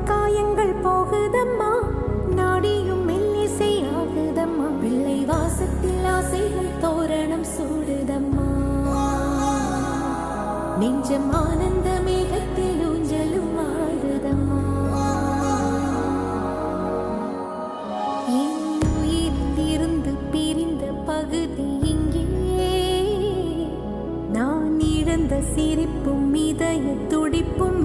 காயங்கள் போகுதம்மா, நாடியும் மெல்லிசை ஆகுதம்மா, பிள்ளை வாசத்தில் ஆசைகள் தோரணம் சூடுதம்மா, நெஞ்சம் ஆனந்த மேகத்தில் ஊஞ்சலும் ஆடுதம்மா. என் உயிரிலிருந்து பிரிந்த பகுதி இங்கே, நான் இழந்த சிரிப்பும் இதய துடிப்பும்